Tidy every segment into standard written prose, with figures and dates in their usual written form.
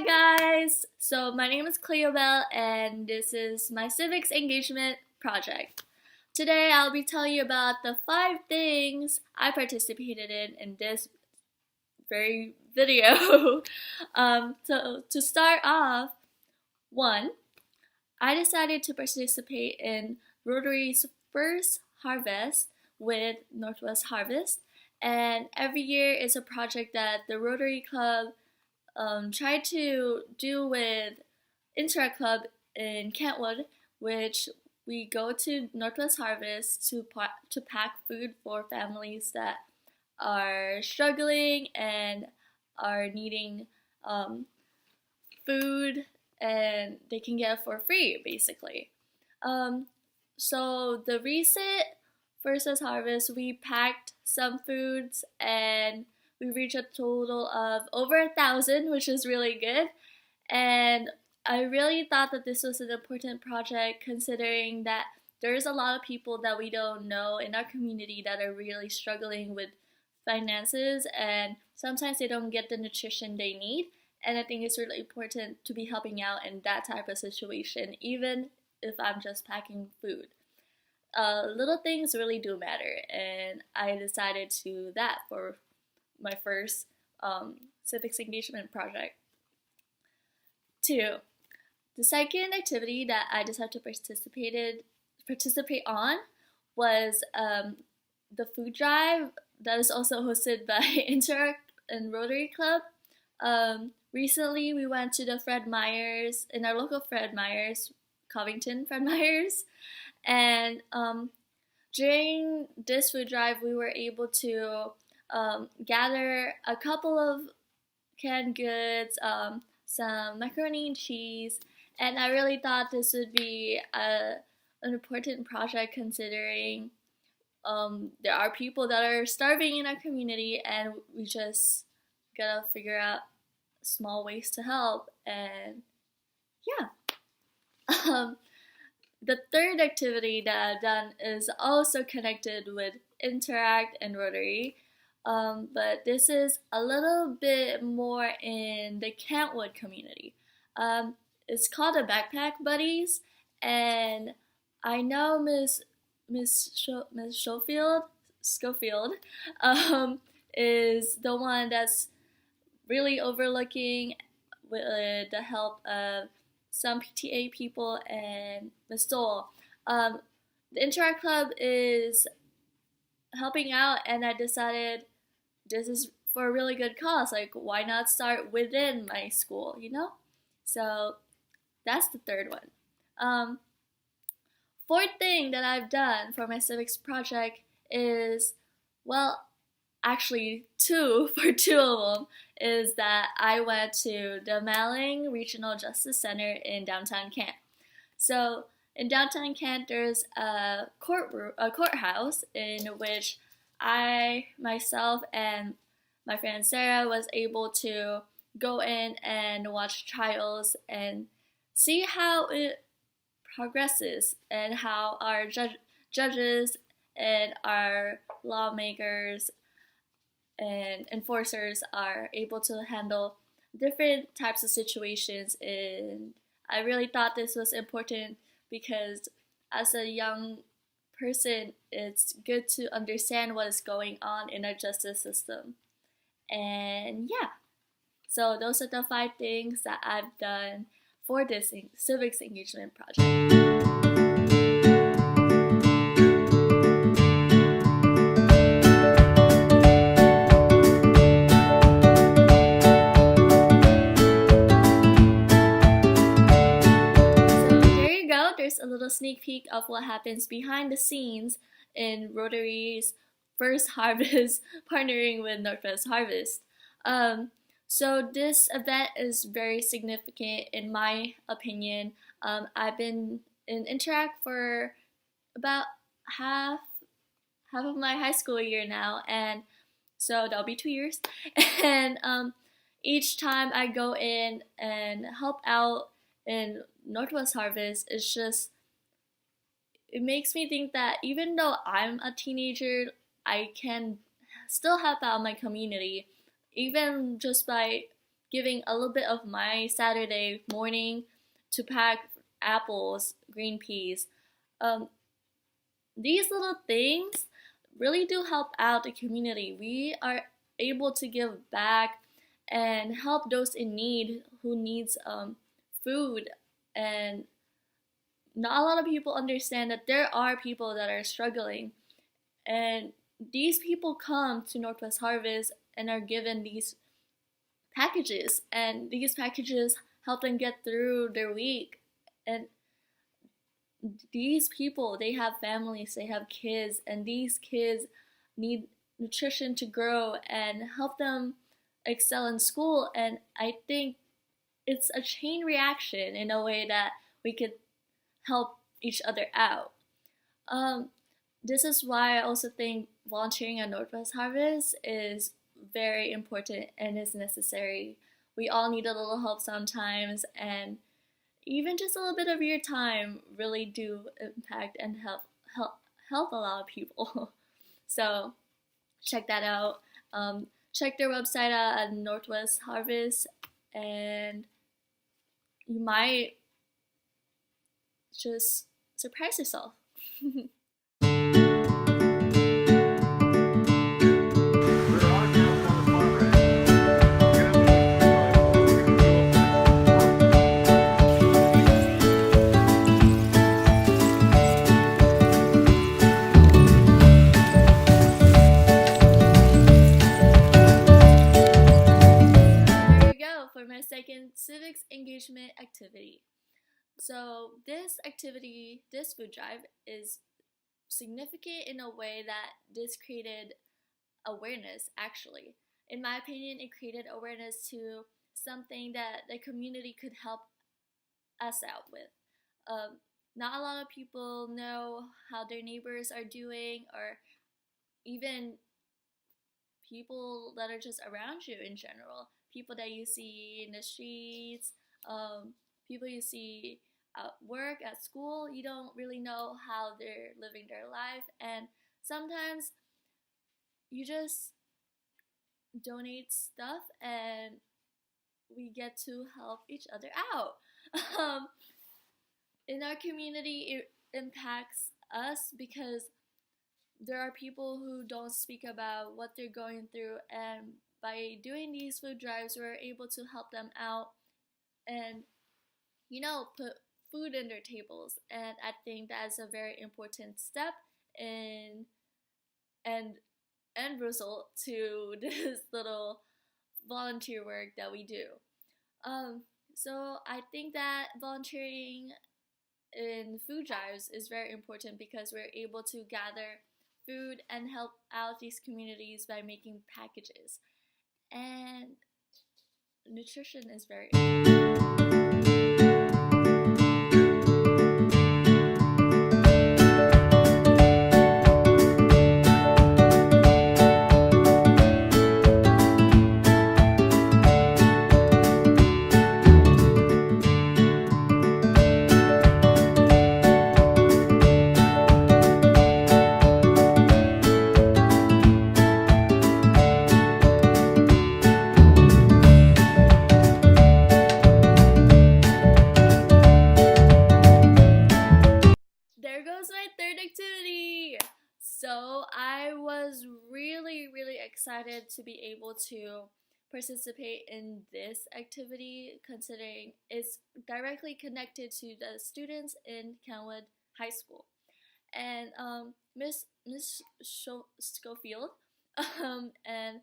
Hi guys! So my name is Cleobel and this is my civics engagement project. Today I'll be telling you about the 5 things I participated in this very video. So to start off, 1, I decided to participate in Rotary's first harvest with Northwest Harvest, and every year is a project that the Rotary Club tried to do with Interact Club in Kentwood, which we go to Northwest Harvest to pack food for families that are struggling and are needing food, and they can get it for free, basically. So the recent Versus Harvest, we packed some foods and we reached a total of over 1,000, which is really good. And I really thought that this was an important project, considering that there's a lot of people that we don't know in our community that are really struggling with finances, and sometimes they don't get the nutrition they need. And I think it's really important to be helping out in that type of situation, even if I'm just packing food. Little things really do matter, and I decided to do that for my first civics engagement project. 2, the second activity that I decided to participate on was the food drive that is also hosted by Interact and Rotary Club. Recently, we went to the Fred Meyers, in our local Fred Meyers, Covington Fred Meyers, and during this food drive, we were able to gather a couple of canned goods, some macaroni and cheese, and I really thought this would be an important project, considering there are people that are starving in our community, and we just gotta figure out small ways to help. And yeah. The third activity that I've done is also connected with Interact and Rotary, but this is a little bit more in the Kentwood community. It's called the Backpack Buddies, and I know Miss Schofield is the one that's really overlooking, with the help of some PTA people and Ms. Dole. The Interact Club is helping out, and I decided this is for a really good cause. Like, why not start within my school, you know? So that's the third one. Fourth thing that I've done for my civics project is, well, actually 2 for 2 of them, is that I went to the Malang Regional Justice Center in downtown Kent. So in downtown Kent, there's a courthouse in which I, myself, and my friend Sarah was able to go in and watch trials and see how it progresses, and how our judges and our lawmakers and enforcers are able to handle different types of situations. And I really thought this was important because as a young person, it's good to understand what is going on in our justice system. And yeah, so those are the 5 things that I've done for this civics engagement project. There's a little sneak peek of what happens behind the scenes in Rotary's first harvest partnering with Northwest Harvest. So this event is very significant in my opinion. I've been in Interact for about half of my high school year now, and so that'll be 2 years. And each time I go in and help out in Northwest Harvest, it makes me think that even though I'm a teenager, I can still help out my community, even just by giving a little bit of my Saturday morning to pack apples, green peas. Um, these little things really do help out the community. We are able to give back and help those in need who needs food. And not a lot of people understand that there are people that are struggling, and these people come to Northwest Harvest and are given these packages, and these packages help them get through their week. And these people, they have families, they have kids, and these kids need nutrition to grow and help them excel in school. And I think it's a chain reaction in a way that we could help each other out. Um, this is why I also think volunteering at Northwest Harvest is very important and is necessary. We all need a little help sometimes, and even just a little bit of your time really do impact and help a lot of people. So check that out. Check their website out at Northwest Harvest, and you might just surprise yourself. There we go for my second civics engagement activity. So this activity, this food drive, is significant in a way that this created awareness, actually. In my opinion, it created awareness to something that the community could help us out with. Um, Not a lot of people know how their neighbors are doing, or even people that are just around you in general. People that you see in the streets, people you see at work, at school. You don't really know how they're living their life, and sometimes you just donate stuff and we get to help each other out. Um, in our community, it impacts us because there are people who don't speak about what they're going through, and by doing these food drives, we're able to help them out and, put food in their tables. And I think that's a very important step in and end result to this little volunteer work that we do. So I think that volunteering in food drives is very important because we're able to gather food and help out these communities by making packages. And nutrition is very important. There goes my third activity. So I was really, really excited to be able to participate in this activity, considering it's directly connected to the students in Kenwood High School. And Miss Schofield and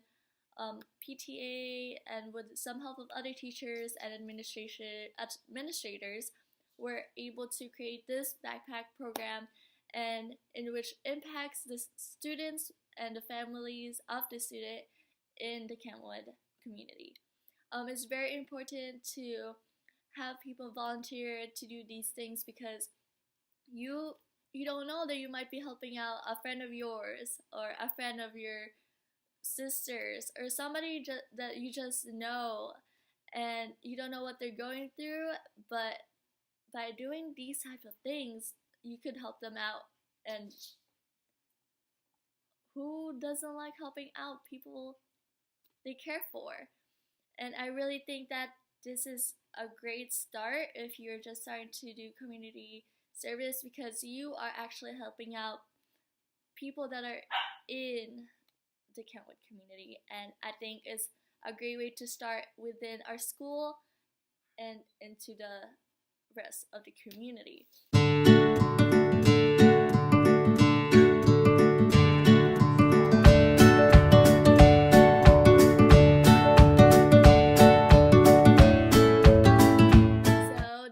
PTA, and with some help of other teachers and administrators, were able to create this backpack program, and in which impacts the students and the families of the student in the Kentwood community. It's very important to have people volunteer to do these things because you you don't know that you might be helping out a friend of yours or a friend of your sisters or somebody that you just know, and you don't know what they're going through, but by doing these types of things you could help them out. And who doesn't like helping out people they care for? And I really think that this is a great start if you're just starting to do community service, because you are actually helping out people that are in the Kentwood community. And I think it's a great way to start within our school and into the rest of the community. So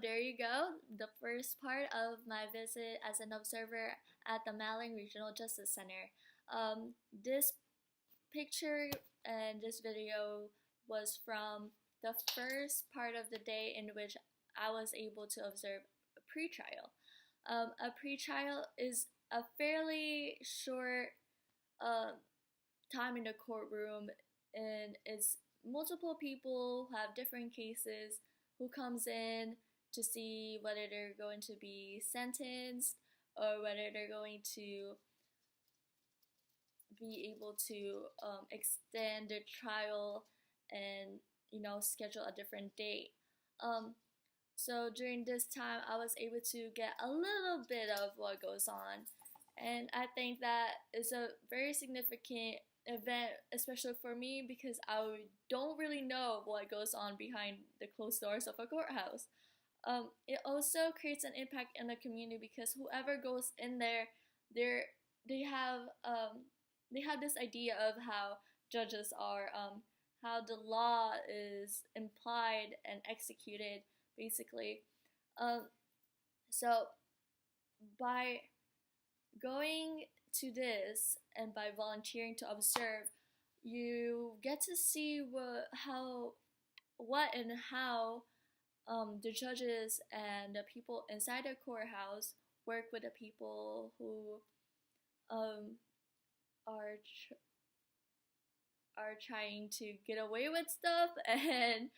there you go, the first part of my visit as an observer at the Malang Regional Justice Center. This picture and this video was from the first part of the day in which I was able to observe a pretrial. A pretrial is a fairly short uh, time in the courtroom, and it's multiple people who have different cases who comes in to see whether they're going to be sentenced or whether they're going to be able to extend their trial and schedule a different date. Um, so during this time, I was able to get a little bit of what goes on, and I think that is a very significant event, especially for me, because I don't really know what goes on behind the closed doors of a courthouse. It also creates an impact in the community because whoever goes in there, they're they have they have this idea of how judges are, how the law is implied and executed, basically. Um, so by going to this and by volunteering to observe, you get to see what and how the judges and the people inside the courthouse work with the people who um, are are trying to get away with stuff and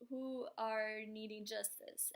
who are needing justice.